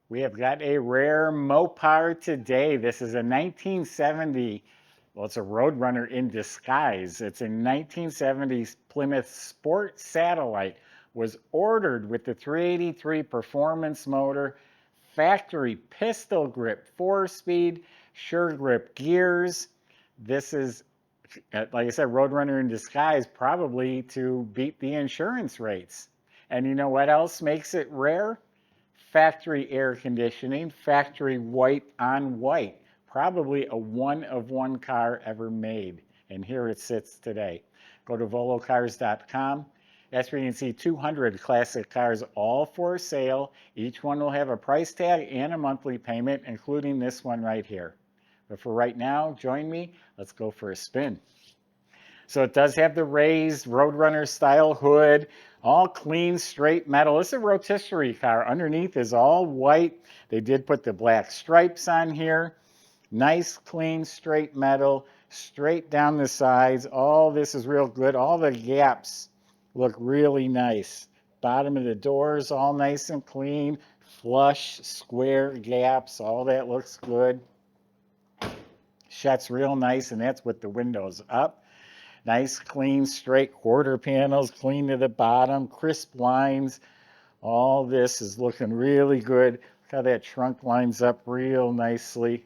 We have got a rare Mopar today. This is a 1970, well, it's a Roadrunner in disguise. It's a 1970s Plymouth Sport Satellite. Was ordered with the 383 performance motor, factory pistol grip, 4-speed, sure grip gears. This is, like I said, Roadrunner in disguise, probably to beat the insurance rates. And you know what else makes it rare? Factory air conditioning, factory white on white. Probably a one of one car ever made. And here it sits today. Go to volocars.com. That's where you can see 200 classic cars all for sale. Each one will have a price tag and a monthly payment, including this one right here. But for right now, join me. Let's go for a spin. So it does have the raised Roadrunner style hood, all clean, straight metal. It's a rotisserie car. Underneath is all white. They did put the black stripes on here. Nice, clean, straight metal, straight down the sides. All this is real good. All the gaps look really nice. Bottom of the doors, all nice and clean. Flush, square gaps, all that looks good. Shuts real nice, and that's with the windows up. Nice, clean, straight quarter panels, clean to the bottom, crisp lines. All this is looking really good. Look how that trunk lines up real nicely.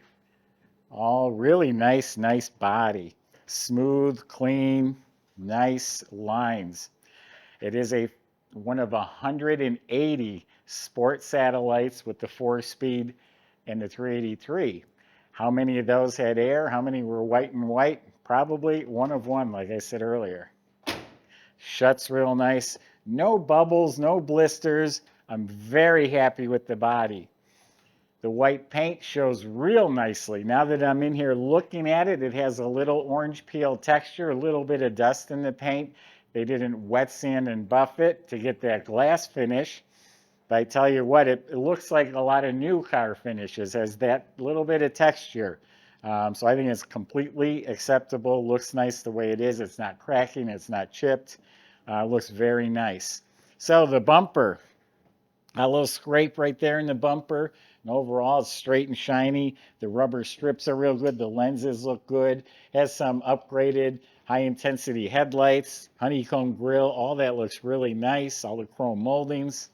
All really nice, nice body. Smooth, clean, nice lines. It is one of 180 sport satellites with the 4-speed and the 383. How many of those had air? How many were white and white? Probably one of one, like I said earlier. Shuts real nice. No bubbles, no blisters. I'm very happy with the body. The white paint shows real nicely. Now that I'm in here looking at it, it has a little orange peel texture, a little bit of dust in the paint. They didn't wet sand and buff it to get that glass finish. But I tell you what, it looks like a lot of new car finishes, has that little bit of texture. So I think it's completely acceptable. Looks nice the way it is. It's not cracking. It's not chipped. Looks very nice. So the bumper, a little scrape right there in the bumper. And overall, it's straight and shiny. The rubber strips are real good. The lenses look good. Has some upgraded high-intensity headlights, honeycomb grille. All that looks really nice. All the chrome moldings.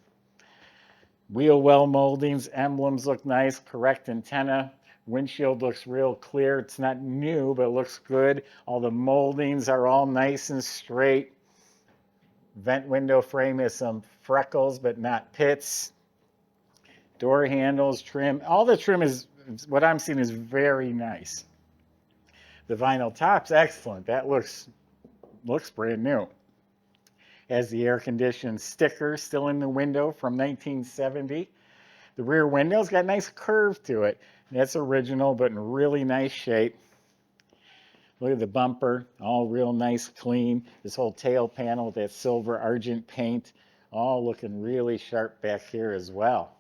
Wheel well moldings, emblems look nice, correct antenna. Windshield looks real clear. It's not new, but it looks good. All the moldings are all nice and straight. Vent window frame has some freckles, but not pits. Door handles, trim. All the trim is, what I'm seeing is very nice. The vinyl top's excellent. That looks brand new. Has the air conditioned sticker still in the window from 1970. The rear window's got a nice curve to it. That's original, but in really nice shape. Look at the bumper, all real nice, clean. This whole tail panel with that silver argent paint, all looking really sharp back here as well.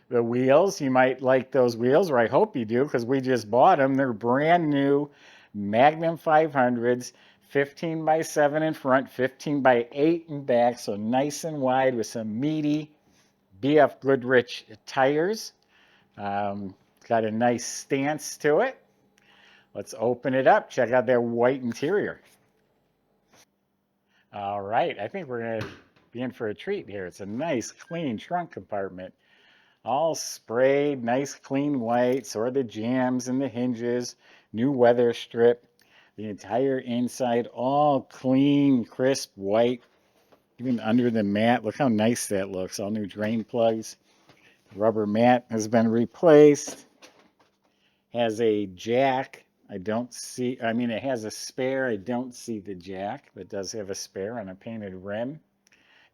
The wheels, you might like those wheels, or I hope you do, because we just bought them. They're brand new Magnum 500s, 15 by 7 in front, 15 by 8 in back, so nice and wide with some meaty BF Goodrich tires. Got a nice stance to it. Let's open it up. Check out that white interior. All right, I think we're going to be in for a treat here. It's a nice, clean trunk compartment. All sprayed, nice, clean white. So are the jambs and the hinges. New weather strip. The entire inside, all clean, crisp white. Even under the mat, look how nice that looks. All new drain plugs. Rubber mat has been replaced. Has a jack. It has a spare. I don't see the jack, but it does have a spare on a painted rim.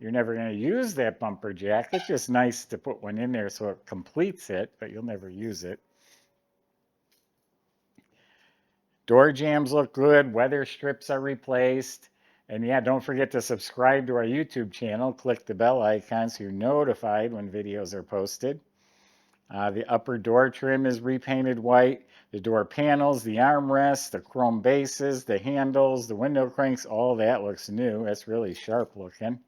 You're never going to use that bumper jack. It's just nice to put one in there so it completes it, but you'll never use it. Door jambs look good. Weather strips are replaced. And yeah, don't forget to subscribe to our YouTube channel. Click the bell icon so you're notified when videos are posted. The upper door trim is repainted white. The door panels, the armrests, the chrome bases, the handles, the window cranks, all that looks new. That's really sharp looking.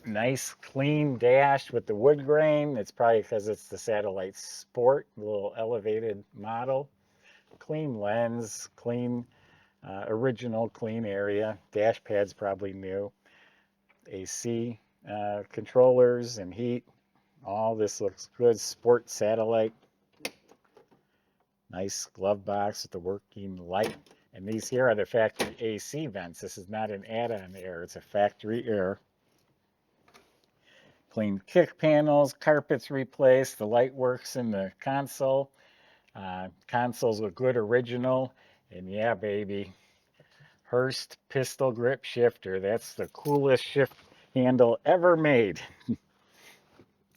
Nice clean dash with the wood grain. It's probably because it's the Satellite Sport, a little elevated model. Clean lens, clean, original clean area. Dash pad's probably new. AC controllers and heat. All this looks good. Sport Satellite. Nice glove box with the working light. And these here are the factory AC vents. This is not an add-on air. It's a factory air. Clean kick panels, carpets replaced, the light works in the console. Consoles look good original. And yeah, baby, Hurst pistol grip shifter. That's the coolest shift handle ever made.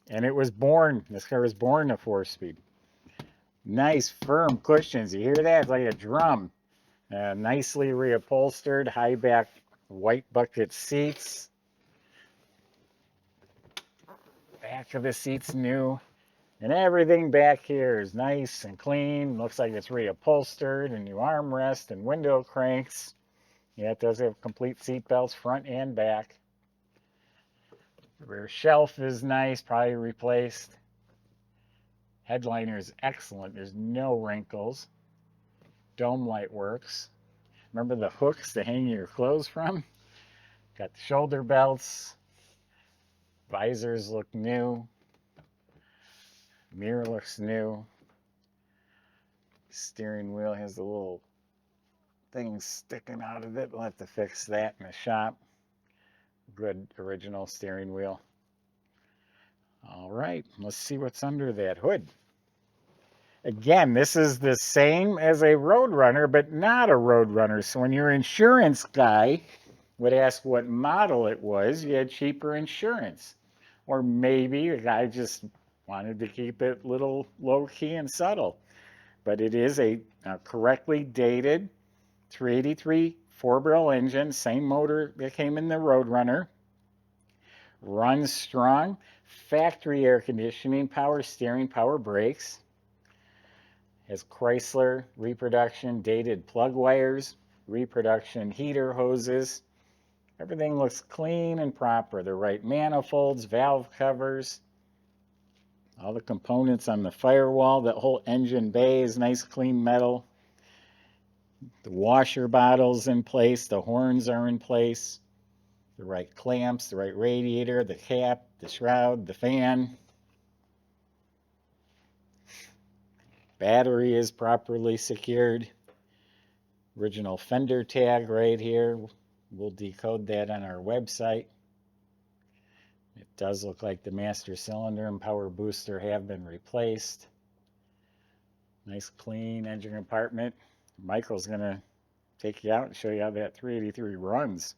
And it was born, this car was born a 4-speed. Nice firm cushions. You hear that? It's like a drum. Nicely reupholstered, high back white bucket seats. Back of the seat's new. And everything back here is nice and clean. Looks like it's reupholstered, and new armrest and window cranks. Yeah, it does have complete seat belts front and back. The rear shelf is nice, probably replaced. Headliner is excellent. There's no wrinkles. Dome light works. Remember the hooks to hang your clothes from? Got the shoulder belts. Visors look new. Mirror looks new. Steering wheel has the little things sticking out of it. We'll have to fix that in the shop. Good original steering wheel. All right, let's see what's under that hood. Again, this is the same as a Roadrunner, but not a Roadrunner. So when your insurance guy would ask what model it was, you had cheaper insurance. Or maybe the guy just wanted to keep it a little low-key and subtle. But it is a correctly dated 383 4-barrel engine, same motor that came in the Roadrunner. Runs strong, factory air conditioning, power steering, power brakes. Has Chrysler reproduction dated plug wires, reproduction heater hoses. Everything looks clean and proper. The right manifolds, valve covers, all the components on the firewall. The whole engine bay is nice clean metal. The washer bottle's in place. The horns are in place. The right clamps, the right radiator, the cap, the shroud, the fan. Battery is properly secured. Original fender tag right here. We'll decode that on our website. It does look like the master cylinder and power booster have been replaced. Nice clean engine compartment. Michael's going to take you out and show you how that 383 runs.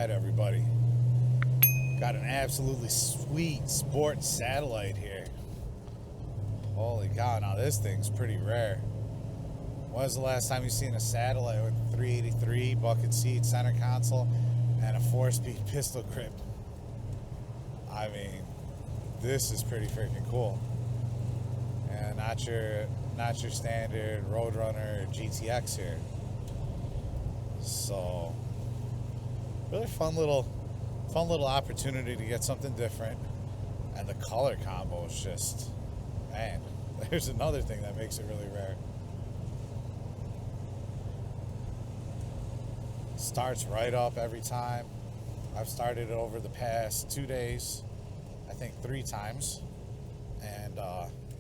Everybody, got an absolutely sweet sports Satellite here. Holy cow, now this thing's pretty rare. When was the last time you seen a Satellite with 383 bucket seat, center console, and a 4-speed pistol grip? I mean, this is pretty freaking cool. And not your standard Roadrunner GTX here. So really fun little opportunity to get something different. And the color combo is just, man, there's another thing that makes it really rare. Starts right up every time. I've started it over the past 2 days, I think 3 times. And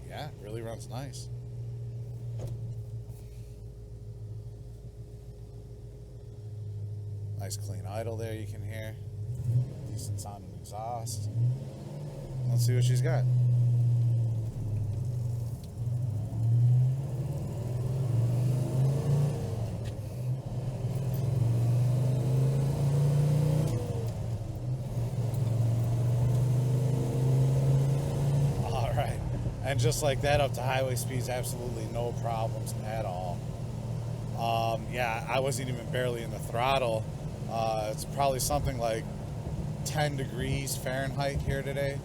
yeah, it really runs nice. Nice clean idle there you can hear. Decent sounding exhaust. Let's see what she's got. And just like that, up to highway speeds, absolutely no problems at all. Yeah, I wasn't even barely in the throttle. It's probably something like 10 degrees Fahrenheit here today.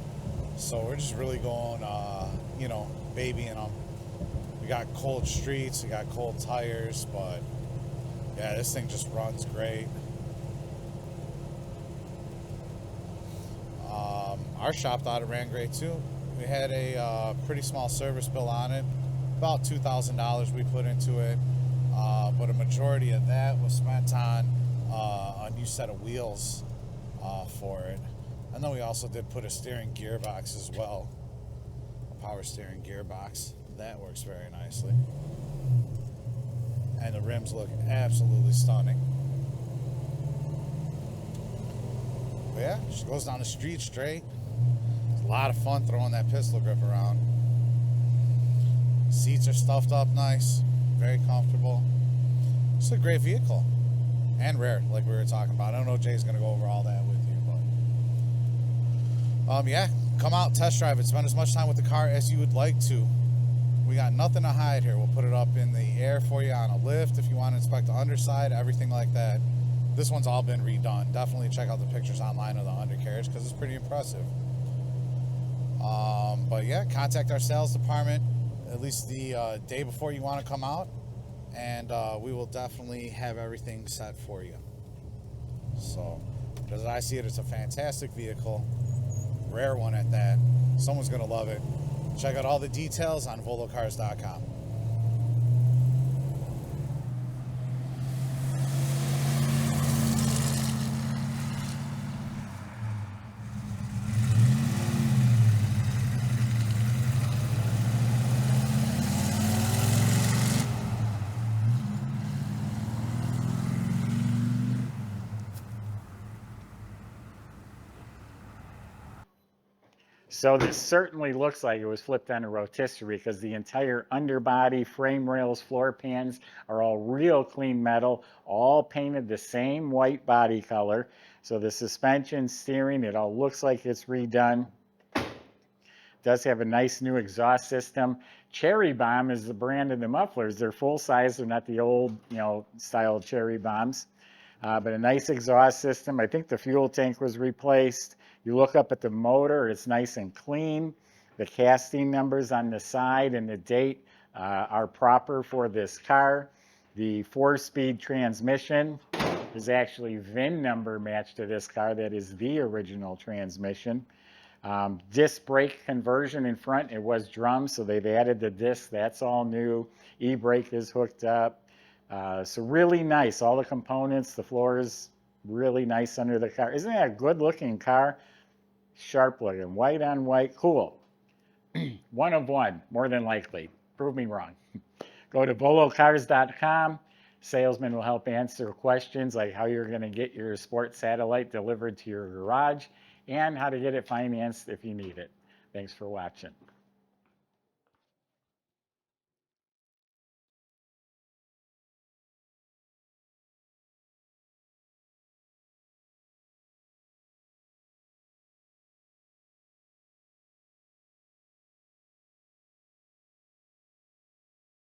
So we're just really going, you know, babying them. We got cold streets, we got cold tires, but yeah, this thing just runs great. Our shop thought it ran great too. We had a pretty small service bill on it, about $2,000 we put into it, but a majority of that was spent on a new set of wheels for it. And then we also did put a steering gearbox as well, a power steering gearbox. That works very nicely. And the rims look absolutely stunning. But yeah, she goes down the street straight. It's a lot of fun throwing that pistol grip around. Seats are stuffed up nice, very comfortable. It's a great vehicle. And rare, like we were talking about. I don't know if Jay's going to go over all that with you, but yeah, come out, test drive it, spend as much time with the car as you would like to. We got nothing to hide here. We'll put it up in the air for you on a lift if you want to inspect the underside, everything like that. This one's all been redone. Definitely check out the pictures online of the undercarriage because it's pretty impressive. But yeah, contact our sales department at least the day before you want to come out, and we will definitely have everything set for you. So, as I see it, it's a fantastic vehicle, rare one at that. Someone's going to love it. Check out all the details on volocars.com. So this certainly looks like it was flipped on a rotisserie because the entire underbody, frame rails, floor pans are all real clean metal, all painted the same white body color. So the suspension, steering, it all looks like it's redone. Does have a nice new exhaust system. Cherry Bomb is the brand of the mufflers. They're full size. They're not the old, style Cherry Bombs. But a nice exhaust system. I think the fuel tank was replaced. You look up at the motor, it's nice and clean. The casting numbers on the side and the date are proper for this car. The 4-speed transmission is actually VIN number matched to this car. That is the original transmission. Disc brake conversion in front, it was drum, so they've added the disc. That's all new. E-brake is hooked up. So really nice. All the components, the floor is really nice under the car. Isn't that a good looking car? Sharp looking, white on white, cool. One of one, more than likely. Prove me wrong. Go to volocars.com. Salesman will help answer questions like how you're going to get your Sport Satellite delivered to your garage and how to get it financed if you need it. Thanks for watching.